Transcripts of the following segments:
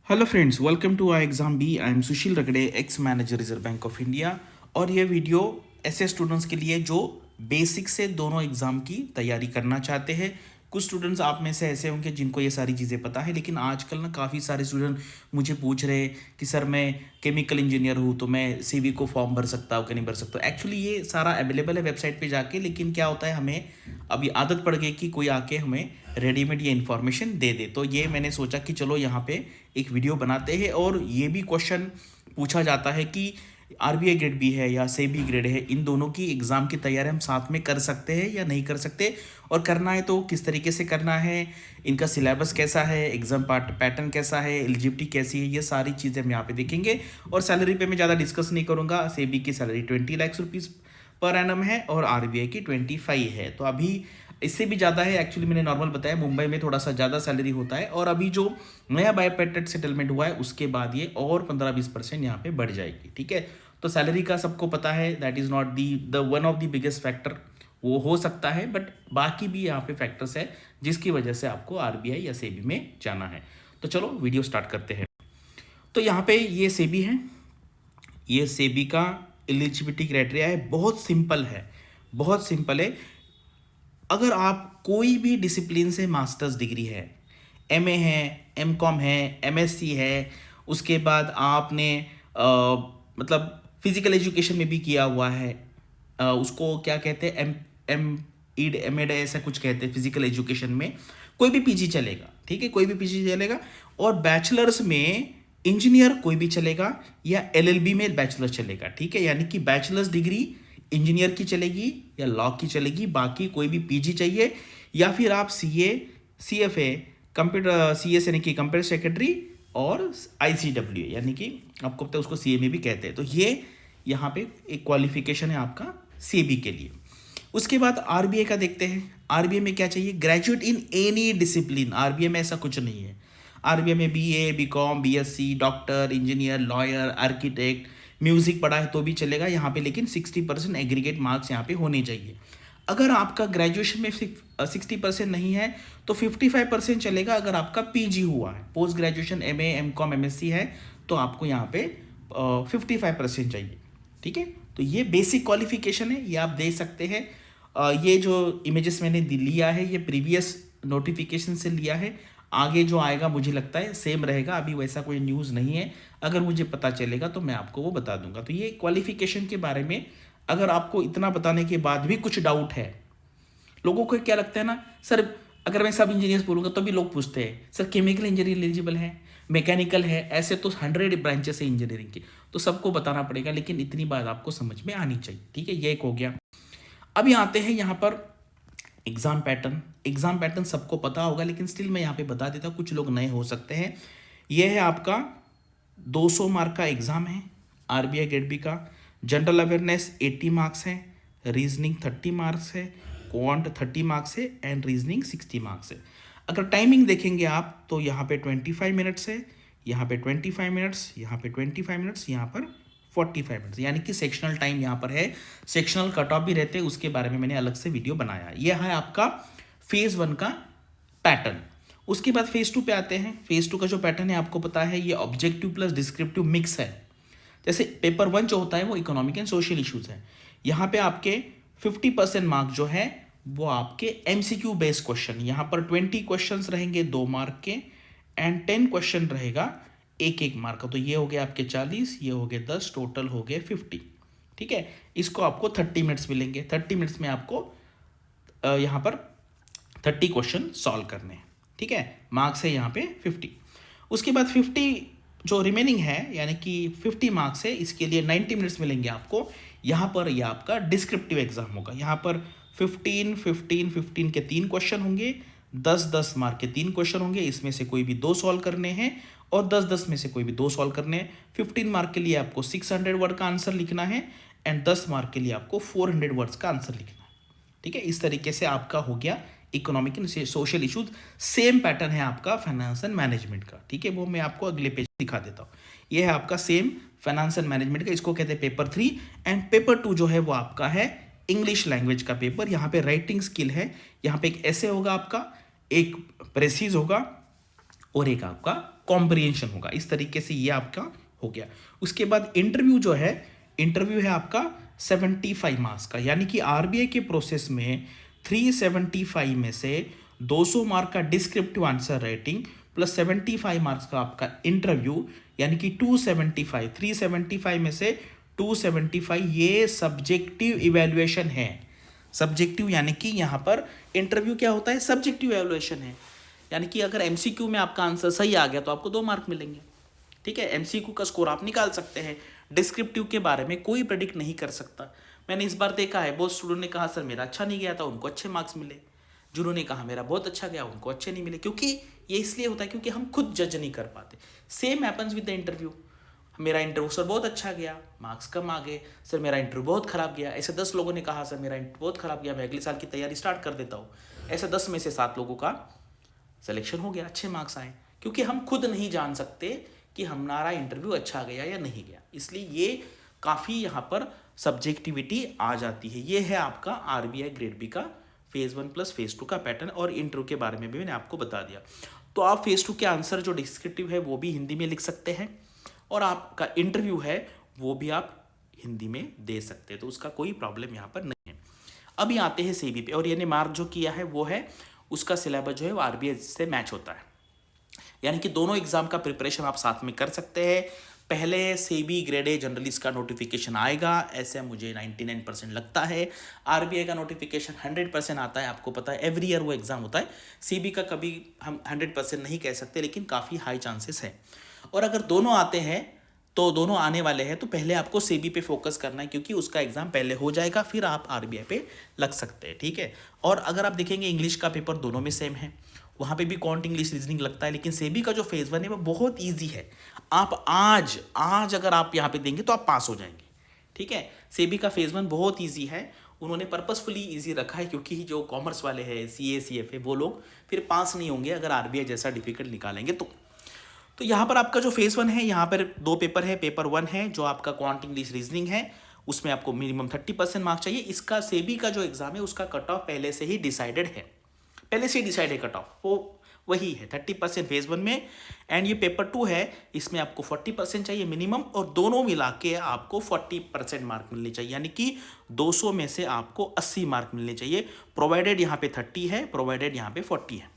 Hello friends, welcome to I exam B. I am Sushil Ragade, ex manager Reserve Bank of India. और ये video ऐसे students के लिए जो बेसिक से दोनों एग्जाम की तैयारी करना चाहते हैं। कुछ स्टूडेंट्स आप में से ऐसे होंगे जिनको ये सारी चीज़ें पता है, लेकिन आजकल ना काफ़ी सारे स्टूडेंट मुझे पूछ रहे हैं कि सर मैं केमिकल इंजीनियर हूँ तो मैं सीवी को फॉर्म भर सकता हूँ कि नहीं भर सकता। एक्चुअली ये सारा अवेलेबल है वेबसाइट पे जाके, लेकिन क्या होता है हमें अभी आदत पड़ गई कि कोई आके हमें रेडीमेड ये इन्फॉर्मेशन दे दे। तो ये मैंने सोचा कि चलो यहाँ पे एक वीडियो बनाते हैं। और ये भी क्वेश्चन पूछा जाता है कि आरबीआई ग्रेड बी है या सेबी ग्रेड है, इन दोनों की एग्ज़ाम की तैयारी हम साथ में कर सकते हैं या नहीं कर सकते, और करना है तो किस तरीके से करना है, इनका सिलेबस कैसा है, एग्जाम पैटर्न कैसा है, एलिजिबिलिटी कैसी है, ये सारी चीज़ें हम यहाँ पे देखेंगे। और सैलरी पे मैं ज़्यादा डिस्कस नहीं करूँगा। सेबी की salary 20 lakh rupees per annum है और आरबीआई की 25 है। तो अभी इससे भी ज़्यादा है। एक्चुअली मैंने नॉर्मल बताया, मुंबई में थोड़ा सा ज़्यादा सैलरी होता है। और अभी जो नया बायोपेटेंट सेटलमेंट हुआ है उसके बाद ये और 15-20% यहाँ पे बढ़ जाएगी। ठीक है, तो सैलरी का सबको पता है, that is not the one of the biggest factor. वो हो सकता है, बट बाकी भी यहाँ पे फैक्टर्स है जिसकी वजह से आपको आरबीआई या सेबी में जाना है। तो चलो वीडियो स्टार्ट करते हैं। तो यहाँ पे ये सेबी है, ये सेबी का एलिजिबिलिटी क्राइटेरिया है। बहुत सिंपल है, बहुत सिंपल है। अगर आप कोई भी डिसिप्लिन से मास्टर्स डिग्री है, एमए है, एमकॉम है, एमएससी है, उसके बाद आपने मतलब फिजिकल एजुकेशन में भी किया हुआ है, उसको क्या कहते हैं, एम एम ईड एमएड ऐसा कुछ कहते हैं फिजिकल एजुकेशन में, कोई भी पीजी चलेगा। ठीक है, कोई भी पीजी चलेगा। और बैचलर्स में इंजीनियर कोई भी चलेगा या एलएलबी में बैचलर चलेगा। ठीक है, यानी कि बैचलर्स डिग्री इंजीनियर की चलेगी या लॉ की चलेगी, बाकी कोई भी पीजी चाहिए, या फिर आप सीए, सीएफए, कंप्यूटर सीएस यानी कि कंप्यूटर सेक्रेटरी, और आईसीडब्ल्यू यानी कि आपको पता है उसको सीए में भी कहते हैं। तो ये यहाँ पे एक क्वालिफिकेशन है आपका सीबी के लिए। उसके बाद आरबीआई का देखते हैं। आरबीआई में क्या चाहिए, graduate in any discipline. RBI में ऐसा कुछ नहीं है। आरबीआई में BA, BCom, BSc, doctor, engineer, lawyer, architect, music पढ़ा है तो भी चलेगा यहाँ पे, लेकिन 60% एग्रीगेट मार्क्स यहाँ पे होने चाहिए। अगर आपका ग्रेजुएशन में 60% नहीं है तो 55% चलेगा। अगर आपका पीजी हुआ है, post graduation MA, MCom, MSc है, तो आपको यहाँ पे 55% चाहिए। ठीक है, तो ये बेसिक क्वालिफिकेशन है, ये आप दे सकते हैं। ये जो इमेजेस मैंने लिया है ये प्रीवियस नोटिफिकेशन से लिया है। आगे जो आएगा मुझे लगता है सेम रहेगा, अभी वैसा कोई न्यूज़ नहीं है। अगर मुझे पता चलेगा तो मैं आपको वो बता दूंगा। तो ये क्वालिफिकेशन के बारे में अगर आपको इतना बताने के बाद भी कुछ डाउट है, लोगों को क्या लगता है ना सर, अगर मैं सब इंजीनियर्स बोलूँगा तो भी लोग पूछते हैं सर केमिकल इंजीनियर एलिजिबल है, मैकेनिकल है, ऐसे तो 100 ब्रांचेस है इंजीनियरिंग की, तो सबको बताना पड़ेगा, लेकिन इतनी बात आपको समझ में आनी चाहिए। ठीक है, ये एक हो गया। अभी आते हैं यहाँ पर एग्ज़ाम पैटर्न। एग्ज़ाम पैटर्न सबको पता होगा, लेकिन स्टिल मैं यहाँ पे बता देता हूँ, कुछ लोग नए हो सकते हैं। यह है आपका 200 मार्क का एग्ज़ाम है आरबीआई ग्रेड बी का। जनरल अवेयरनेस 80 मार्क्स है, रीजनिंग 30 मार्क्स है, क्वांट 30 मार्क्स है, एंड रीजनिंग 60 मार्क्स है। अगर टाइमिंग देखेंगे आप तो यहाँ पे 25 मिनट्स है, यहाँ पे 25 मिनट्स, यहाँ पे 25 मिनट्स, यहाँ पर 45 मिनट्स, यानी कि सेक्शनल टाइम यहाँ पर है। सेक्शनल कट ऑफ भी रहते हैं, उसके बारे में मैंने अलग से वीडियो बनाया। यह है आपका फेज़ 1 का पैटर्न। उसके बाद फेज़ 2 पे आते हैं। फेज़ 2 का जो पैटर्न है आपको पता है, ये ऑब्जेक्टिव प्लस डिस्क्रिप्टिव मिक्स है। जैसे पेपर 1 जो होता है वो इकोनॉमिक एंड सोशल इश्यूज है। यहाँ पे आपके 50% मार्क जो है वो आपके एमसीक्यू बेस्ड क्वेश्चन, यहाँ पर 20 क्वेश्चन रहेंगे 2 मार्क के, एंड 10 क्वेश्चन रहेगा 1-1 मार्क का। तो ये हो गए आपके 40, ये हो गए 10, टोटल हो गए 50। ठीक है, इसको आपको 30 मिनट्स मिलेंगे। 30 मिनट्स में आपको यहाँ पर 30 क्वेश्चन सॉल्व करने हैं। ठीक है, मार्क्स है यहाँ पे 50। उसके बाद 50 जो रिमेनिंग है यानी कि 50 मार्क्स है, इसके लिए 90 मिनट्स मिलेंगे आपको। यहाँ पर यह आपका डिस्क्रिप्टिव एग्जाम होगा। यहाँ पर 15, 15, 15 के 3 क्वेश्चन होंगे, 10-10 मार्क के 3 क्वेश्चन होंगे, इसमें से कोई भी 2 सॉल्व करने हैं, और 10-10 में से कोई भी 2 सॉल्व करने हैं। 15 मार्क के लिए आपको 600 वर्ड का आंसर लिखना है, एंड 10 मार्क के लिए आपको 400 वर्ड्स का आंसर लिखना है। ठीक है, इस तरीके से आपका हो गया economic and social issues. Same pattern है आपका फाइनेंस एंड मैनेजमेंट का। ठीक है, वो मैं आपको अगले पेज दिखा देता हूँ। ये है आपका सेम फाइनेंस एंड मैनेजमेंट का, इसको कहते हैं पेपर 3। एंड पेपर 2 जो है वो आपका है इंग्लिश लैंग्वेज का पेपर। यहाँ पे राइटिंग स्किल है, यहाँ पे एक ऐसे होगा आपका, एक प्रेसिज होगा, और एक आपका कॉम्प्रिहेंशन होगा। इस तरीके से ये आपका हो गया। उसके बाद इंटरव्यू जो है, इंटरव्यू है आपका 75 मार्क्स का, यानी कि आरबीआई के प्रोसेस में 375 में से 200 मार्क का descriptive answer writing plus 75 marks का आपका इंटरव्यू, यानी कि 275, 375 में से 275 ये सब्जेक्टिव इवेल्युएशन है। सब्जेक्टिव यानी कि यहाँ पर इंटरव्यू क्या होता है, सब्जेक्टिव इवेल्युएशन है। यानी कि अगर एमसीक्यू में आपका आंसर सही आ गया तो आपको 2 मार्क मिलेंगे, ठीक है। एमसीक्यू का स्कोर आप निकाल सकते हैं। डिस्क्रिप्टिव के बारे में कोई प्रेडिक्ट नहीं कर सकता। मैंने इस बार देखा है बहुत स्टूडेंट ने कहा सर मेरा अच्छा नहीं गया था, उनको अच्छे मार्क्स मिले। जिन्होंने कहा मेरा बहुत अच्छा गया, उनको अच्छे नहीं मिले। क्योंकि ये इसलिए होता है क्योंकि हम खुद जज नहीं कर पाते। Same happens with the interview. मेरा इंटरव्यू सर बहुत अच्छा गया, मार्क्स कम आ गए। सर मेरा इंटरव्यू बहुत खराब गया। ऐसे 10 लोगों ने कहा सर मेरा इंटरव्यू बहुत खराब गया, मैं अगले साल की तैयारी स्टार्ट कर देता हूँ। ऐसे 10 में से 7 लोगों का सिलेक्शन हो गया, अच्छे मार्क्स आए। क्योंकि हम खुद नहीं जान सकते कि हमारा इंटरव्यू अच्छा गया या नहीं गया, इसलिए ये काफ़ी यहाँ पर सब्जेक्टिविटी आ जाती है। ये है आपका आरबीआई ग्रेड बी का फेज़ 1 प्लस फेज़ 2 का पैटर्न। और इंटरव्यू के बारे में भी मैंने आपको बता दिया। तो आप फेज़ 2 के आंसर जो डिस्क्रिप्टिव है वो भी हिंदी में लिख सकते हैं, और आपका इंटरव्यू है वो भी आप हिंदी में दे सकते हैं, तो उसका कोई प्रॉब्लम यहाँ पर नहीं है। अभी आते हैं सेबी पे, और यानी मार्क जो किया है वो है उसका सिलेबस जो है वो आरबीआई से मैच होता है। यानी कि दोनों एग्जाम का प्रिपरेशन आप साथ में कर सकते हैं। पहले सेबी ग्रेड ए जनरलिस्ट का नोटिफिकेशन आएगा, ऐसे मुझे 99% लगता है। आरबीआई का नोटिफिकेशन 100% आता है, आपको पता है एवरी ईयर वो एग्जाम होता है। सेबी का कभी हम 100% नहीं कह सकते, लेकिन काफ़ी हाई चांसेस है। और अगर दोनों आते हैं तो दोनों आने वाले हैं तो पहले आपको सेबी पे फोकस करना है, क्योंकि उसका एग्जाम पहले हो जाएगा, फिर आप आरबीआई पे लग सकते हैं, ठीक है। और अगर आप देखेंगे इंग्लिश का पेपर दोनों में सेम है, वहाँ पे भी क्वांट इंग्लिश रीजनिंग लगता है, लेकिन सेबी का जो फेज़ 1 है वो बहुत ईजी है। आप आज अगर आप यहाँ पे देंगे तो आप पास हो जाएंगे, ठीक है। सेबी का फेज़ 1 बहुत ईजी है, उन्होंने पर्पसफुली ईजी रखा है, क्योंकि जो कॉमर्स वाले हैं सीए सीएफ है वो लोग फिर पास नहीं होंगे अगर आरबीआई जैसा डिफिकल्ट निकालेंगे तो यहाँ पर आपका जो फेज़ 1 है, यहाँ पर 2 पेपर है। पेपर 1 है जो आपका क्वांट इंग्लिश रीजनिंग है, उसमें आपको मिनिमम 30% मार्क्स चाहिए। इसका सेबी का जो एग्जाम है उसका कट ऑफ पहले से ही डिसाइडेड है, पहले से ही डिसाइड है कट ऑफ, वो वही है 30% फेज़ 1 में। एंड ये पेपर 2 है, इसमें आपको 40% चाहिए मिनिमम, और दोनों मिला के आपको 40% मार्क मिलने चाहिए, यानी कि 200 में से आपको 80 मार्क मिलने चाहिए। प्रोवाइडेड यहाँ पे 30 है, प्रोवाइडेड यहाँ पे 40 है।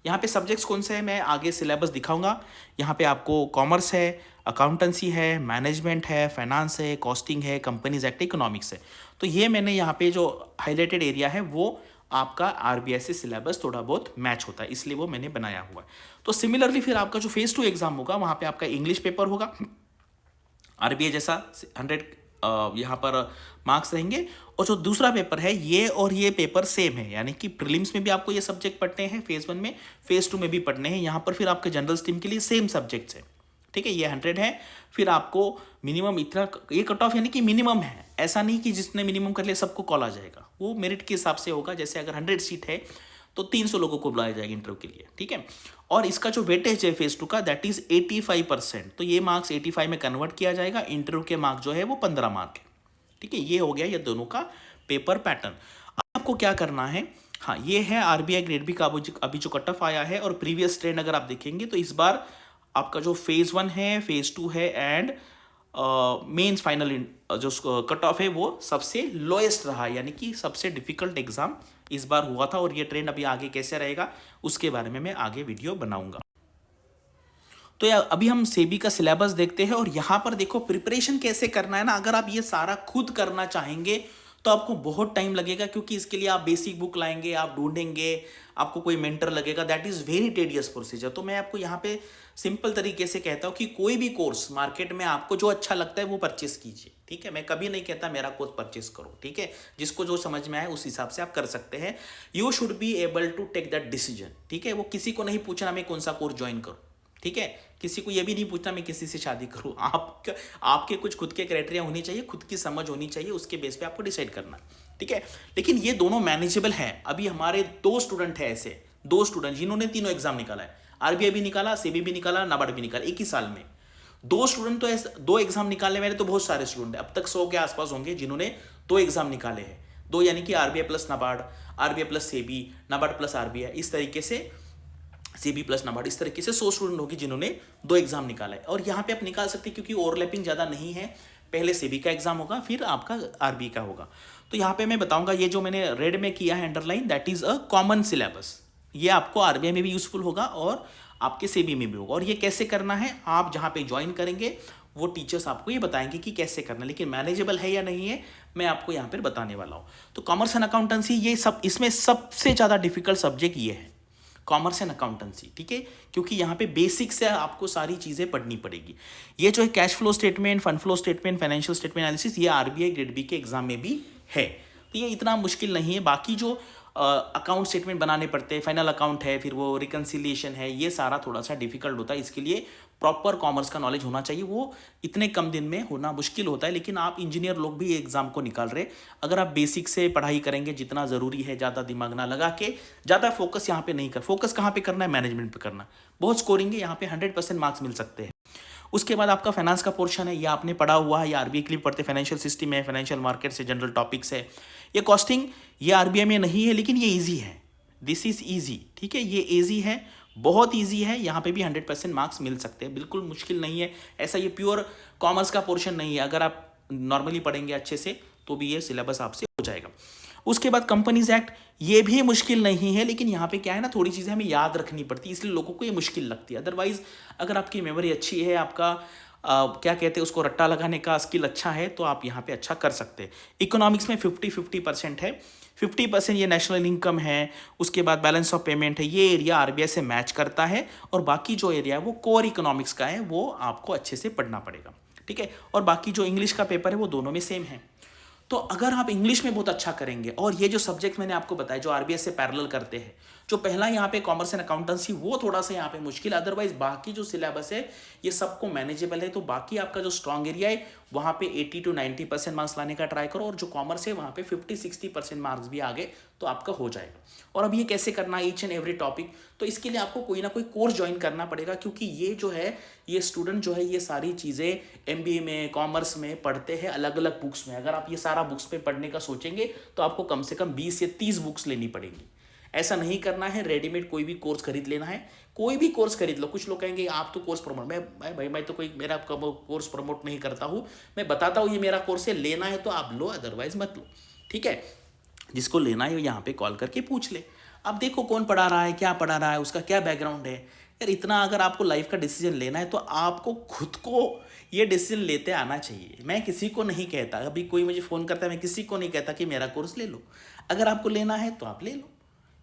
यहाँ पे सब्जेक्ट्स कौन से हैं मैं आगे सिलेबस दिखाऊंगा। यहाँ पे आपको कॉमर्स है, अकाउंटेंसी है, मैनेजमेंट है, फाइनेंस है, कॉस्टिंग है, कंपनीज एक्ट, इकोनॉमिक्स है। तो ये मैंने यहाँ पे जो हाईलाइटेड एरिया है वो आपका आरबीआई से सिलेबस थोड़ा बहुत मैच होता है, इसलिए वो मैंने बनाया हुआ है। तो सिमिलरली फिर आपका जो फेज़ 2 एग्जाम होगा वहाँ पे आपका इंग्लिश पेपर होगा, आरबीआई जैसा 100 यहाँ पर मार्क्स रहेंगे। और जो दूसरा पेपर है ये और ये पेपर सेम है, यानी कि प्रीलिम्स में भी आपको ये सब्जेक्ट पढ़ने हैं, फेज़ 1 में, फेज़ 2 में भी पढ़ने हैं। यहाँ पर फिर आपके जनरल स्ट्रीम के लिए सेम सब्जेक्ट्स है, ठीक है। ये 100 है, फिर आपको मिनिमम इतना, ये कट ऑफ यानी कि मिनिमम है, ऐसा नहीं कि जिसने मिनिमम कर लिया सबको कॉल आ जाएगा, वो मेरिट के हिसाब से होगा। जैसे अगर 100 सीट है तो 300 लोगों को बुलाया जाएगा इंटरव्यू के लिए, ठीक है। और इसका जो वेटेज है फेज़ 2 का दैट इज 85%, तो ये मार्क्स 85 में कन्वर्ट किया जाएगा। इंटरव्यू के मार्क्स जो है वो 15 मार्क है, ठीक है। ये हो गया ये दोनों का पेपर पैटर्न। आपको क्या करना है, हाँ ये है आरबीआई ग्रेड बी का अभी जो कट ऑफ आया है। और प्रीवियस ट्रेंड अगर आप देखेंगे तो इस बार आपका जो फेज़ 1 है, फेज़ 2 है एंड मेंस फाइनल जो कट ऑफ है वो सबसे लोएस्ट रहा, यानी कि सबसे डिफिकल्ट एग्जाम इस बार हुआ था। और ये ट्रेंड अभी आगे कैसे रहेगा उसके बारे में मैं आगे वीडियो बनाऊंगा। तो यार अभी हम सेबी का सिलेबस देखते हैं, और यहाँ पर देखो प्रिपरेशन कैसे करना है ना। अगर आप ये सारा खुद करना चाहेंगे तो आपको बहुत टाइम लगेगा, क्योंकि इसके लिए आप बेसिक बुक लाएंगे, आप ढूंढेंगे, आपको कोई मेंटर लगेगा, that is very tedious procedure. तो मैं आपको यहाँ पे सिंपल तरीके से कहता हूँ कि कोई भी कोर्स मार्केट में आपको जो अच्छा लगता है वो परचेस कीजिए, ठीक है। मैं कभी नहीं कहता मेरा कोर्स परचेस करो, ठीक है। जिसको जो समझ में आए उस हिसाब से आप कर सकते हैं। You should be able to take that decision, ठीक है। वो किसी को नहीं पूछना मैं कौन सा कोर्स ज्वाइन करूँ, ठीक है। किसी को ये भी नहीं पूछना मैं किसी से शादी करूं। आपके कुछ खुद के क्राइटेरिया होनी चाहिए, खुद की समझ होनी चाहिए, उसके बेस पे आपको डिसाइड करना, ठीक है। लेकिन ये दोनों मैनेजेबल हैं। अभी हमारे 2 स्टूडेंट हैं ऐसे, 2 स्टूडेंट जिन्होंने तीनों एग्जाम निकाला है, आरबीआई भी निकाला, सेबी भी निकाला, नाबार्ड भी निकाला, एक ही साल में। 2 स्टूडेंट तो ऐसे 2 एग्जाम निकालने वाले तो बहुत सारे स्टूडेंट हैं, अब तक 100 के आसपास होंगे जिन्होंने 2 एग्जाम निकाले हैं। 2 यानी कि RBI plus NABARD, RBI plus SEBI, NABARD plus RBI, इस तरीके से सेबी प्लस नाबार्ड, इस तरीके से 100 स्टूडेंट होगी जिन्होंने 2 एग्जाम निकाला है। और यहाँ पे आप निकाल सकते हैं क्योंकि ओवरलैपिंग ज़्यादा नहीं है, पहले सेबी का एग्जाम होगा फिर आपका आरबी का होगा। तो यहाँ पे मैं बताऊंगा, ये जो मैंने रेड में किया है underline, that is a common syllabus. ये आपको आरबीआई में भी यूजफुल होगा और आपके सेबी में भी होगा। और ये कैसे करना है, आप जहाँ पे ज्वाइन करेंगे वो टीचर्स आपको ये बताएंगे कि कैसे करना है, लेकिन मैनेजेबल है या नहीं है मैं आपको यहाँ पर बताने वाला हूँ। तो कॉमर्स एंड अकाउंटेंसी, ये सब, इसमें सबसे ज़्यादा डिफिकल्ट सब्जेक्ट ये है, कॉमर्स एंड अकाउंटेंसी, ठीक है, क्योंकि यहाँ पे बेसिक से आपको सारी चीज़ें पढ़नी पड़ेगी। ये जो है cash flow statement, fund flow statement, financial statement analysis, ये आरबीआई ग्रेड बी के एग्जाम में भी है, तो ये इतना मुश्किल नहीं है। बाकी जो अकाउंट स्टेटमेंट बनाने पड़ते हैं, फाइनल अकाउंट है, फिर वो रिकन्सिलिएशन है, ये सारा थोड़ा सा डिफिकल्ट होता है। इसके लिए प्रॉपर कॉमर्स का नॉलेज होना चाहिए, वो इतने कम दिन में होना मुश्किल होता है। लेकिन आप इंजीनियर लोग भी एग्जाम को निकाल रहे, अगर आप बेसिक से पढ़ाई करेंगे जितना ज़रूरी है, ज़्यादा दिमाग ना लगा के, ज़्यादा फोकस यहाँ पे नहीं कर, फोकस कहाँ पे करना है, मैनेजमेंट पे करना, बहुत स्कोरिंग है यहाँ पे, 100% मार्क्स मिल सकते हैं। उसके बाद आपका फाइनेंस का पोर्शन है, ये आपने पढ़ा हुआ है, ये आरबीआई के लिए पढ़ते, फाइनेंशियल सिस्टम है, फाइनेंशियल मार्केट से जनरल टॉपिक्स है। ये कॉस्टिंग, ये आरबीआई में नहीं है लेकिन ये ईजी है, दिस इज ईजी, ठीक है, ये ईजी है, बहुत ईजी है, यहाँ पे भी 100% मार्क्स मिल सकते हैं, बिल्कुल मुश्किल नहीं है। ऐसा ये प्योर कॉमर्स का पोर्शन नहीं है, अगर आप नॉर्मली पढ़ेंगे अच्छे से तो भी ये सिलेबस आपसे हो जाएगा। उसके बाद कंपनीज एक्ट, ये भी मुश्किल नहीं है, लेकिन यहाँ पे क्या है ना, थोड़ी चीज़ें हमें याद रखनी पड़ती है, इसलिए लोगों को ये मुश्किल लगती है। अदरवाइज अगर आपकी मेमोरी अच्छी है, आपका क्या कहते हैं उसको, रट्टा लगाने का स्किल अच्छा है, तो आप यहाँ पे अच्छा कर सकते हैं। इकोनॉमिक्स में 50-50% है, 50% ये नेशनल इनकम है, उसके बाद बैलेंस ऑफ पेमेंट है, ये एरिया आरबीआई से मैच करता है, और बाकी जो एरिया है वो कोर इकोनॉमिक्स का है, वो आपको अच्छे से पढ़ना पड़ेगा, ठीक है। और बाकी जो इंग्लिश का पेपर है वो दोनों में सेम है। तो अगर आप इंग्लिश में बहुत अच्छा करेंगे, और ये जो सब्जेक्ट मैंने आपको बताया जो आरबीआई से पैरेलल करते हैं, जो पहला यहाँ पे कॉमर्स एंड अकाउंटेंसी, वो थोड़ा सा यहाँ पे मुश्किल, अदरवाइज बाकी जो सिलेबस है ये सबको मैनेजेबल है। तो बाकी आपका जो स्ट्रॉन्ग एरिया है वहाँ पे 80-90% मार्क्स लाने का ट्राई करो, और जो कॉमर्स है वहाँ पे 50-60% मार्क्स भी आ गए तो आपका हो जाएगा। और अब ये कैसे करना है ईच एंड एवरी टॉपिक, तो इसके लिए आपको कोई ना कोई कोर्स ज्वाइन करना पड़ेगा, क्योंकि ये जो है, ये स्टूडेंट जो है ये सारी चीज़ें एमबीए में, कॉमर्स में पढ़ते हैं अलग अलग बुक्स में। अगर आप ये सारा बुक्स पे पढ़ने का सोचेंगे तो आपको कम से कम 20 से 30 बुक्स लेनी पड़ेंगी। ऐसा नहीं करना है रेडीमेड कोई भी कोर्स खरीद लेना है, कोई भी कोर्स खरीद लो। कुछ लोग कहेंगे आप तो कोर्स प्रमोट, मैं तो कोई मेरा कोर्स प्रमोट नहीं करता हूँ, मैं बताता हूँ ये मेरा कोर्स है, लेना है तो आप लो, अदरवाइज मत लो, ठीक है। जिसको लेना है यहाँ पे कॉल करके पूछ ले। अब देखो कौन पढ़ा रहा है, क्या पढ़ा रहा है, उसका क्या बैकग्राउंड है यार। इतना अगर आपको लाइफ का डिसीजन लेना है तो आपको खुद को ये डिसीजन लेते आना चाहिए। मैं किसी को नहीं कहता, अभी कोई मुझे फ़ोन करता है, मैं किसी को नहीं कहता कि मेरा कोर्स ले लो, अगर आपको लेना है तो आप ले लो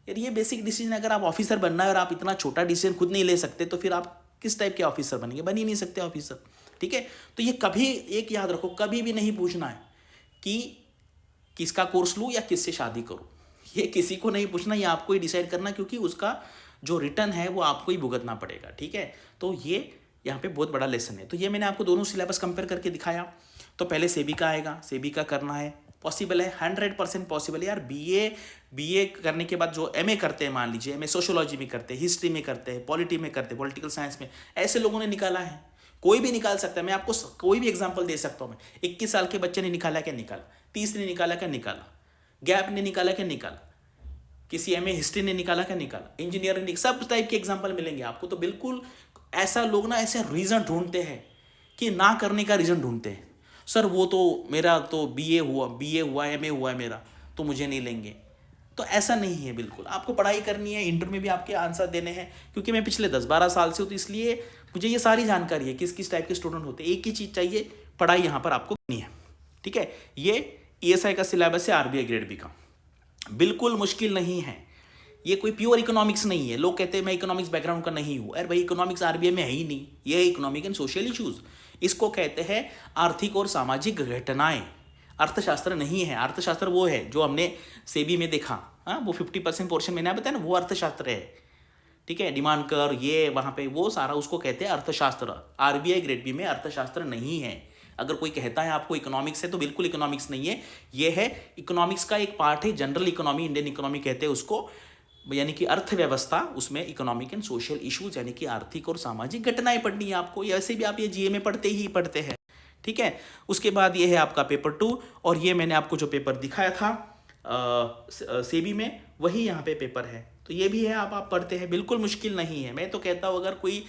यार। ये बेसिक डिसीजन, अगर आप ऑफिसर बनना है और आप इतना छोटा डिसीजन खुद नहीं ले सकते तो फिर आप किस टाइप के ऑफिसर बनेंगे, बन ही नहीं सकते ऑफिसर, ठीक है। तो ये कभी एक याद रखो, कभी भी नहीं पूछना है कि किसका कोर्स लूँ या किससे शादी करूँ, ये किसी को नहीं पूछना, ये आपको ही डिसाइड करना, क्योंकि उसका जो रिटर्न है वो आपको ही भुगतना पड़ेगा, ठीक है। तो ये यहाँ पे बहुत बड़ा लेसन है। तो ये मैंने आपको दोनों सिलेबस कंपेयर करके दिखाया। तो पहले सेबी का आएगा, सेबी का करना है, पॉसिबल है, 100% पॉसिबल है यार। बीए करने के बाद जो एमए करते हैं, मान लीजिए एमए सोशियोलॉजी में करते हैं, हिस्ट्री में करते हैं, पॉलिटी में करते हैं, पॉलिटिकल साइंस में, ऐसे लोगों ने निकाला है, कोई भी निकाल सकता है। मैं आपको कोई भी एग्जाम्पल दे सकता हूँ। मैं 21 साल के बच्चे ने निकाला क्या निकाला, 30 ने निकाला क्या निकाला, गैप ने निकाला क्या निकाला, किसी एमए हिस्ट्री ने निकाला क्या निकाला, इंजीनियर ने, सब टाइप के एग्जाम्पल मिलेंगे आपको। तो बिल्कुल ऐसा लोग ना ऐसे रीज़न ढूंढते हैं कि ना करने का रीज़न ढूंढते हैं, सर वो तो मेरा तो बीए हुआ एमए हुआ है मेरा, तो मुझे नहीं लेंगे। तो ऐसा नहीं है, बिल्कुल आपको पढ़ाई करनी है, इंटरव्यू में भी आपके आंसर देने हैं, क्योंकि मैं पिछले 10-12 साल से हूँ, तो इसलिए मुझे ये सारी जानकारी है किस किस टाइप के स्टूडेंट होते हैं। एक ही चीज़ चाहिए, पढ़ाई यहाँ पर आपको करनी है, ठीक है। ये ईएसआई का सिलेबस है आरबीआई ग्रेड बी का, बिल्कुल मुश्किल नहीं है। ये कोई प्योर इकोनॉमिक्स नहीं है। लोग कहते हैं मैं इकोनॉमिक्स बैकग्राउंड का नहीं हूँ, अरे भाई इकोनॉमिक्स आरबीआई में है ही नहीं, ये है इकोनॉमिक एंड सोशल इश्यूज। इसको कहते हैं आर्थिक और सामाजिक घटनाएं, अर्थशास्त्र नहीं है। अर्थशास्त्र वो है जो हमने सेबी में देखा, हाँ, वो 50% पोर्शन मैंने बताया ना, वो अर्थशास्त्र है, ठीक है। डिमांड कर ये वहाँ पे वो सारा, उसको कहते हैं अर्थशास्त्र। आरबीआई ग्रेड बी में अर्थशास्त्र नहीं है। अगर कोई कहता है आपको इकोनॉमिक्स है, तो बिल्कुल इकोनॉमिक्स नहीं है, ये है इकोनॉमिक्स का एक पार्ट है, जनरल इकोनॉमी, इंडियन इकोनॉमी कहते हैं उसको, यानी कि अर्थव्यवस्था, उसमें इकोनॉमिक एंड सोशल इश्यूज यानी कि आर्थिक और सामाजिक घटनाएं पढ़नी है आपको। ऐसे भी आप ये जीए में पढ़ते ही पढ़ते हैं, ठीक है। उसके बाद ये है आपका पेपर 2, और ये मैंने आपको जो पेपर दिखाया था सेबी में, वही यहाँ पे पेपर है, तो ये भी है, आप पढ़ते हैं, बिल्कुल मुश्किल नहीं है। मैं तो कहता हूँ अगर कोई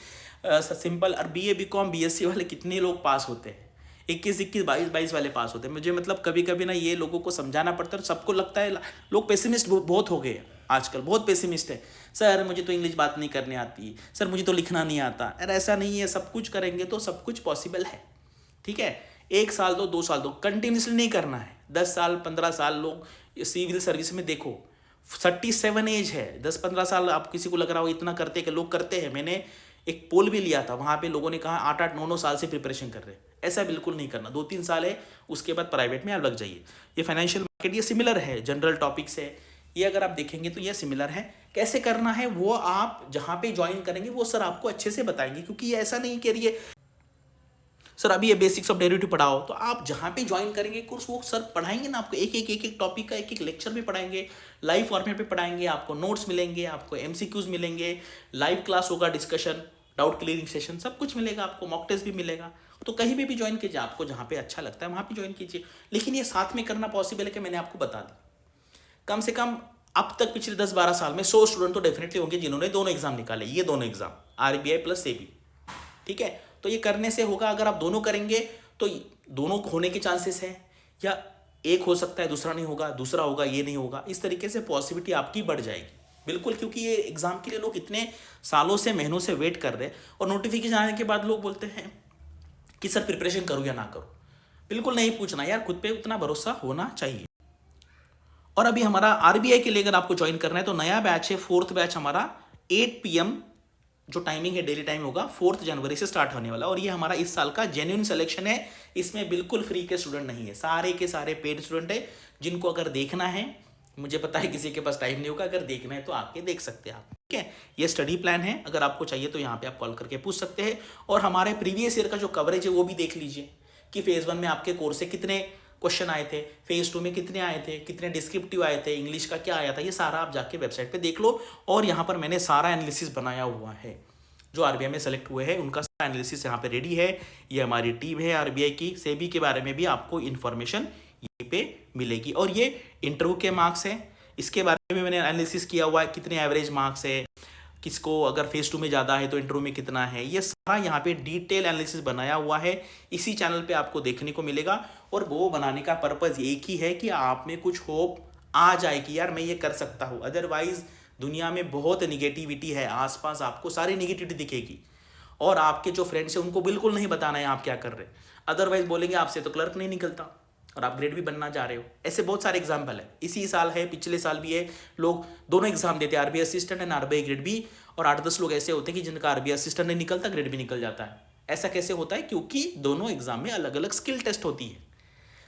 सिंपल और BA BCom BSc वाले कितने लोग पास होते हैं, 21 21 22 22 वाले पास होते हैं। मुझे मतलब कभी कभी ना ये लोगों को समझाना पड़ता है, और सबको लगता है, लोग पेसिमिस्ट बहुत हो गए आजकल, बहुत पेसिमिस्ट है। सर मुझे तो इंग्लिश बात नहीं करने आती, सर मुझे तो लिखना नहीं आता। अरे ऐसा नहीं है, सब कुछ करेंगे तो सब कुछ पॉसिबल है। ठीक है, 1 साल दो, 2 साल दो, कंटिन्यूसली नहीं करना है। 10 साल 15 साल लोग सिविल सर्विस में देखो, 37 एज है, 10-15 साल आप किसी को लग रहा हो इतना करते कि लोग करते हैं। मैंने एक पोल भी लिया था, वहाँ पे लोगों ने कहा 8-8 9-9 साल से प्रिपरेशन कर रहे हैं। ऐसा बिल्कुल नहीं करना, 2-3 साल है, उसके बाद प्राइवेट में आप लग जाइए। ये फाइनेंशियल मार्केट ये सिमिलर है, जनरल टॉपिक्स है ये, अगर आप देखेंगे तो ये सिमिलर है। कैसे करना है वो आप जहाँ पे ज्वाइन करेंगे वो सर आपको अच्छे से बताएंगे, क्योंकि ये ऐसा नहीं कह रही है सर अभी ये बेसिक्स ऑफ डेरिवेटिव पढ़ाओ। तो आप जहाँ पे ज्वाइन करेंगे कोर्स, वो सर पढ़ाएंगे ना आपको, एक टॉपिक का एक लेक्चर भी पढ़ाएंगे, लाइव फॉर्मेट पे पढ़ाएंगे, आपको नोट्स मिलेंगे, आपको MCQs मिलेंगे, लाइव क्लास होगा, डिस्कशन, डाउट क्लियरिंग सेशन, सब कुछ मिलेगा आपको, मॉक टेस्ट भी मिलेगा। तो कहीं भी ज्वाइन कीजिए, आपको जहाँ पे अच्छा लगता है वहाँ पे ज्वाइन कीजिए। लेकिन ये साथ में करना पॉसिबल है कि मैंने आपको बता दी। कम से कम अब तक पिछले 10-12 साल में 100 स्टूडेंट तो डेफिनेटली होंगे जिन्होंने दोनों एग्जाम निकाले, ये दोनों एग्जाम RBI प्लस SEBI। ठीक है, तो ये करने से होगा, अगर आप दोनों करेंगे तो दोनों होने के चांसेस हैं, या एक हो सकता है दूसरा नहीं होगा, दूसरा होगा ये नहीं होगा, इस तरीके से पॉसिबिलिटी आपकी बढ़ जाएगी बिल्कुल। क्योंकि ये एग्जाम के लिए लोग इतने सालों से महीनों से वेट कर रहे हैं, और नोटिफिकेशन आने के बाद लोग बोलते हैं कि सर प्रिपरेशन करूँ या ना करूँ। बिल्कुल नहीं पूछना यार, खुद पे उतना भरोसा होना चाहिए। और अभी हमारा RBI के लिए अगर आपको ज्वाइन करना है तो नया बैच है, 4th बैच हमारा 8 PM जो टाइमिंग है, डेली टाइम होगा, 4 जनवरी से स्टार्ट होने वाला। और ये हमारा इस साल का जेन्युइन सिलेक्शन है, इसमें बिल्कुल फ्री के स्टूडेंट नहीं है, सारे के सारे पेड स्टूडेंट है। जिनको अगर देखना है, मुझे पता है किसी के पास टाइम नहीं होगा, अगर देखना है तो आके देख सकते हैं आप। ठीक है, ये स्टडी प्लान है, अगर आपको चाहिए तो यहाँ पे आप कॉल करके पूछ सकते हैं। और हमारे प्रीवियस ईयर का जो कवरेज है वो भी देख लीजिए कि फेज 1 में आपके कोर्स से कितने क्वेश्चन आए थे, फेज 2 में कितने आए थे, कितने डिस्क्रिप्टिव आए थे, इंग्लिश का क्या आया था, ये सारा आप जाके वेबसाइट पे देख लो। और यहाँ पर मैंने सारा एनालिसिस बनाया हुआ है, जो RBI में सेलेक्ट हुए हैं उनका सारा एनालिसिस यहाँ पे रेडी है। ये हमारी टीम है RBI की। SEBI के बारे में भी आपको इन्फॉर्मेशन ये पे मिलेगी। और ये इंटरव्यू के मार्क्स हैं, इसके बारे में मैंने एनालिसिस किया हुआ है, कितने एवरेज मार्क्स है, किसको अगर फेज 2 में ज़्यादा है तो इंटरव्यू में कितना है, ये सारा यहाँ पे डिटेल एनालिसिस बनाया हुआ है। इसी चैनल पे आपको देखने को मिलेगा। और वो बनाने का पर्पज़ एक ही है कि आप में कुछ होप आ जाए कि यार मैं ये कर सकता हूँ। अदरवाइज दुनिया में बहुत निगेटिविटी है, आसपास आपको सारी निगेटिविटी दिखेगी, और आपके जो फ्रेंड्स हैं उनको बिल्कुल नहीं बताना है आप क्या कर रहे हैं। अदरवाइज बोलेंगे आपसे तो क्लर्क नहीं निकलता, और आप ग्रेड भी बनना जा रहे हो। ऐसे बहुत सारे एग्जाम्पल है, इसी साल है, पिछले साल भी है, लोग दोनों एग्जाम देते हैं, RBI assistant and RBI grade भी। और 8-10 लोग ऐसे होते हैं कि जिनका RBI असिस्टेंट नहीं निकलता, ग्रेड भी निकल जाता है। ऐसा कैसे होता है? क्योंकि दोनों एग्जाम में अलग अलग स्किल टेस्ट होती है।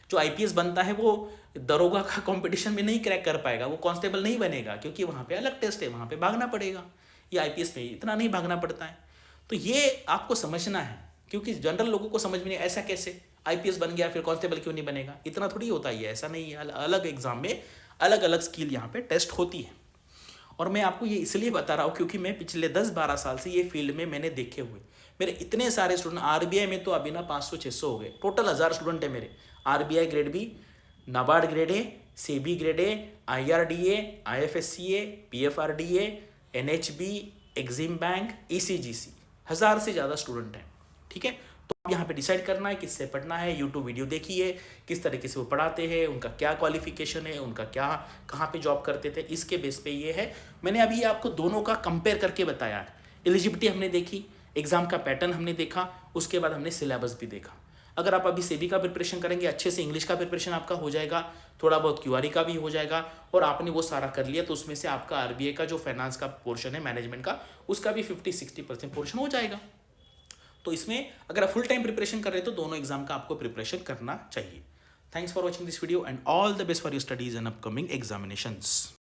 जो IPS बनता है वो दरोगा का कंपटीशन में नहीं क्रैक कर पाएगा, वो कांस्टेबल नहीं बनेगा, क्योंकि वहाँ पे अलग टेस्ट है, वहाँ पे भागना पड़ेगा। ये IPS में इतना नहीं भागना पड़ता है। तो ये आपको समझना है, क्योंकि जनरल लोगों को समझ में नहीं, ऐसा कैसे IPS बन गया फिर कांस्टेबल क्यों नहीं बनेगा, इतना थोड़ी होता है। ऐसा नहीं है, अलग एग्जाम में अलग अलग स्किल यहाँ पे टेस्ट होती है। और मैं आपको ये इसलिए बता रहा हूँ क्योंकि मैं पिछले 10-12 साल से ये फील्ड में मैंने देखे हुए, मेरे इतने सारे स्टूडेंट RBI में तो अभी ना 500-600 हो गए, टोटल 1000 स्टूडेंट है मेरे। RBI grade B, NABARD grade A, SEBI grade A, IRDA, IFSCA, PFRDA, NHB, EXIM bank, ECGC, 1000 से ज़्यादा स्टूडेंट हैं। ठीक है, तो आप यहाँ पे डिसाइड करना है किससे पढ़ना है। यूट्यूब वीडियो देखिए किस तरीके से वो पढ़ाते हैं, उनका क्या क्वालिफिकेशन है, उनका क्या कहाँ पे जॉब करते थे, इसके बेस पे ये है। मैंने अभी आपको दोनों का कंपेयर करके बताया है। एलिजिबिलिटी हमने देखी, एग्जाम का पैटर्न हमने देखा, उसके बाद हमने सिलेबस भी देखा। अगर आप अभी SEBI का प्रिपरेशन करेंगे, अच्छे से इंग्लिश का प्रिपरेशन आपका हो जाएगा, थोड़ा बहुत QRE का भी हो जाएगा, और आपने वो सारा कर लिया तो उसमें से आपका RBI का जो फाइनेंस का पोर्शन है, मैनेजमेंट का, उसका भी 50-60% पोर्शन हो जाएगा। तो इसमें अगर आप फुल टाइम प्रिपरेशन कर रहे हैं तो दोनों एग्जाम का आपको प्रिपरेशन करना चाहिए। Thanks for watching this video and all the best for your studies and upcoming examinations.